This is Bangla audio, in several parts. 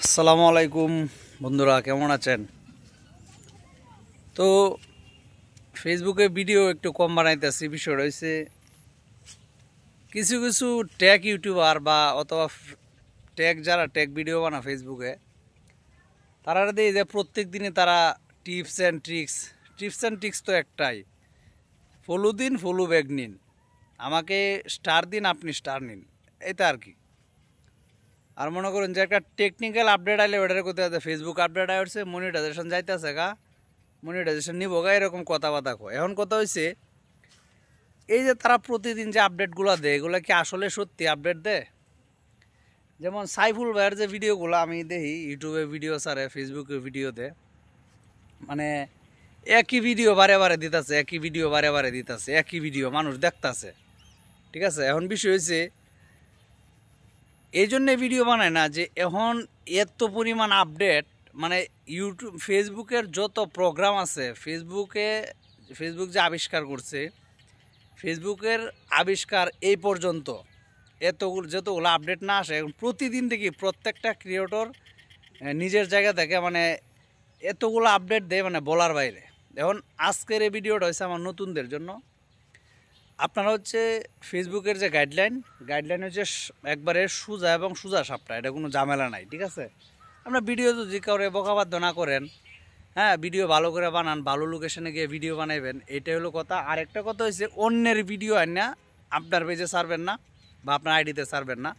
আসসালামু আলাইকুম বন্ধুরা, কেমন আছেন? তো ফেসবুকে ভিডিও একটু কম বানাইতেছি। বিষয় রয়েছে কিছু কিছু টেক ইউটিউবার বা অথবা যারা টেক ভিডিও বানা ফেসবুকে, তারা দিয়ে যে প্রত্যেক দিনে তারা টিপস অ্যান্ড ট্রিক্স তো একটাই, ফলো দিন, ফলো ব্যাক নিন, আমাকে স্টার দিন, আপনি স্টার নিন, এটা আর কি। আর মনে করেন যে একটা টেকনিক্যাল আপডেট আইলে ওটার কোথায় আছে, ফেসবুক আপডেট আসছে, মনিটাইজেশন যাইতেছে গা, মনিটাইজেশন নিব গা, এরকম কথাবার্তা কয়। এখন কথা হয়েছে এই যে তারা প্রতিদিন যে আপডেটগুলো দেয়, এগুলো কি আসলে সত্যি আপডেট দেয়? যেমন সাইফুল ভাইয়ের যে ভিডিওগুলো আমি দেখি, ইউটিউবে ভিডিও ছাড়ে, ফেসবুকে ভিডিও দেয়, মানে একই ভিডিও বারে বারে দিতেছে, একই ভিডিও মানুষ দেখতেছে, ঠিক আছে। এখন বিষয় হয়েছে এই জন্যে ভিডিও বানায় না যে এখন এত পরিমাণ আপডেট, মানে ফেসবুকের যত প্রোগ্রাম আছে, ফেসবুক যে আবিষ্কার করছে, ফেসবুকের আবিষ্কার এই পর্যন্ত যতগুলো আপডেট না আসে, এখন প্রতিদিন দেখি প্রত্যেকটা ক্রিয়েটর নিজের জায়গা থেকে মানে এতগুলো আপডেট দেয়, মানে বলার বাইরে। এখন আজকের এই ভিডিওটা হচ্ছে আমার নতুনদের জন্য। আপনারা হচ্ছে ফেসবুকের যে গাইডলাইন হচ্ছে একবারে সোজা এবং সোজা সাপটা, এটা কোনো ঝামেলা নাই, ঠিক আছে। আপনার ভিডিও যদি কাউরে বকাবাধ্য না করেন, হ্যাঁ, ভিডিও ভালো করে বানান, ভালো লোকেশনে গিয়ে ভিডিও বানাইবেন, এটাই হলো কথা। আর একটা কথা হচ্ছে অন্যের ভিডিও আনা আপনার পেজে ছাড়বেন না বা আপনার আইডিতে ছাড়বেন না,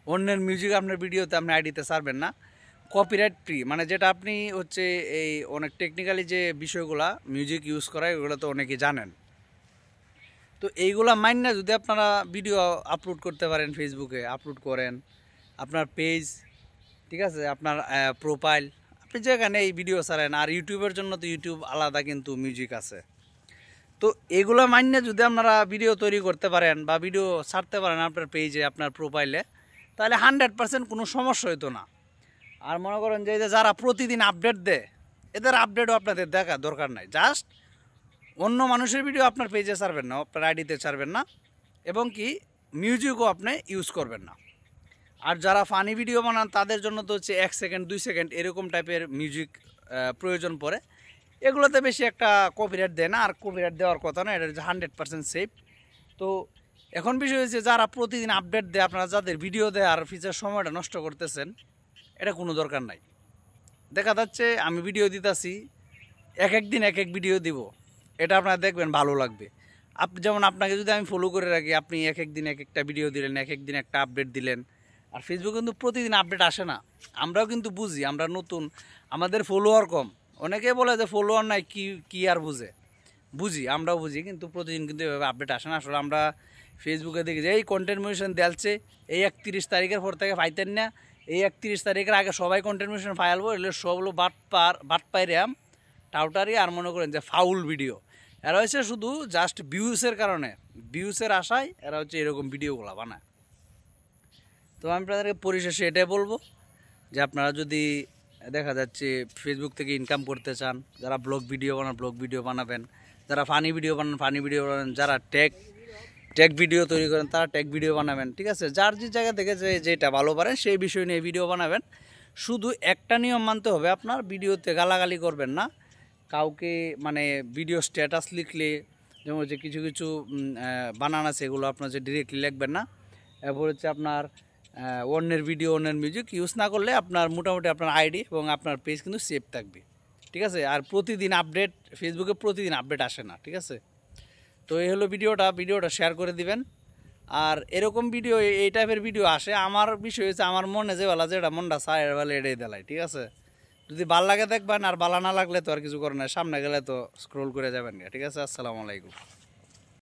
অন্যের মিউজিক আপনার ভিডিওতে আপনি আইডিতে ছাড়বেন না। কপিরাইট ফ্রি, মানে যেটা আপনি হচ্ছে এই অনেক টেকনিক্যালি যে বিষয়গুলা মিউজিক ইউজ করা, এগুলো তো অনেকেই জানেন। তো এইগুলা মাইন্না যদি আপনারা ভিডিও আপলোড করতে পারেন, ফেসবুকে আপলোড করেন আপনার পেজ, ঠিক আছে, আপনার প্রোফাইল, আপনি যেখানে এই ভিডিও ছাড়েন। আর ইউটিউবের জন্য তো ইউটিউব আলাদা কিন্তু মিউজিক আছে। তো এগুলো মাইন্না যদি আপনারা ভিডিও তৈরি করতে পারেন বা ভিডিও ছাড়তে পারেন আপনার পেজে, আপনার প্রোফাইলে, তাহলে 100% কোনো সমস্যা হইতো না। আর মনে করেন যে যারা প্রতিদিন আপডেট দেয়, এদের আপডেটও আপনাদের দেখা দরকার নাই। জাস্ট অন্য মানুষের ভিডিও আপনার পেজে ছাড়বেন না, আপনার আইডিতে ছাড়বেন না, এবং কি মিউজিকও আপনি ইউজ করবেন না। আর যারা ফানি ভিডিও বানান তাদের জন্য তো হচ্ছে 1 সেকেন্ড 2 সেকেন্ড এরকম টাইপের মিউজিক প্রয়োজন পড়ে। এগুলোতে বেশি একটা কপিরাইট দেয় না, আর কপিরাইট দেওয়ার কথা না, এটা হচ্ছে 100% সেফ। তো এখন বিষয় হচ্ছে যারা প্রতিদিন আপডেট দেয়, আপনারা যাদের ভিডিও দেয় আর ফিচার সময়টা নষ্ট করতেছেন, এটা কোনো দরকার নাই। দেখা যাচ্ছে আমি ভিডিও দিতেছি, এক দিন এক ভিডিও দিব, এটা আপনারা দেখবেন ভালো লাগবে। যেমন আপনাকে যদি আমি ফলো করে রাখি, আপনি এক দিন একটা ভিডিও দিলেন, এক দিন একটা আপডেট দিলেন। আর ফেসবুক কিন্তু প্রতিদিন আপডেট আসে না, আমরাও কিন্তু বুঝি, আমরা নতুন, আমাদের ফলোয়ার কম। অনেকে বলে যে ফলোয়ার নাই, কি আর বুঝি, আমরাও বুঝি, কিন্তু প্রতিদিন কিন্তু এভাবে আপডেট আসে না। আসলে আমরা ফেসবুকে দেখি যে এই কন্টেন্ট মিউশন দেলছে, এই 31 তারিখের পর থেকে পাইতেন না, এই 31 তারিখের আগে সবাই কন্টেন্ট মিউশন ফাইলবো, এগুলো সবগুলো বাট পাইরাম টাউটারি, আর মনে করেন যে ফাউল ভিডিও। এরা হচ্ছে শুধু জাস্ট ভিউসের কারণে, ভিউসের আশায় এরা হচ্ছে এরকম ভিডিওগুলো বানায়। তো আমি আপনাদেরকে পরিশেষে এটাই বলবো যে আপনারা যদি দেখা যাচ্ছে ফেসবুক থেকে ইনকাম করতে চান, যারা ব্লগ ভিডিও বানাবেন, যারা ফানি ভিডিও বানান, যারা টেক ভিডিও তৈরি করেন তারা টেক ভিডিও বানাবেন, ঠিক আছে। যার যে জায়গা থেকে যেটা ভালো পারেন সেই বিষয় নিয়ে ভিডিও বানাবেন। শুধু একটা নিয়ম মানতে হবে, আপনার ভিডিওতে গালাগালি করবেন না কাউকে, মানে ভিডিও স্ট্যাটাস লিখলে যেমন যে কিছু বানান আছে, এগুলো আপনার যে ডিরেক্টলি লিখবেন না। এরপর হচ্ছে আপনার অন্যের ভিডিও, অন্যের মিউজিক ইউজ না করলে আপনার মোটামুটি আপনার আইডি এবং আপনার পেজ কিন্তু সেভ থাকবে, ঠিক আছে। আর প্রতিদিন আপডেট, ফেসবুকে প্রতিদিন আপডেট আসে না, ঠিক আছে। তো এই হলো ভিডিওটা শেয়ার করে দিবেন। আর এরকম ভিডিও, এই টাইপের ভিডিও আসে, আমার বিষয় হচ্ছে আমার মনে যে বেলা যেটা মনটা চায় বেলা এটাই দেলাই, ঠিক আছে। যদি ভাল লাগে দেখবেন, আর ভালো না লাগলে তো আর কিছু করেন না, সামনে গেলে তো স্ক্রোল করে যাবেন, ঠিক আছে। আসসালামু আলাইকুম।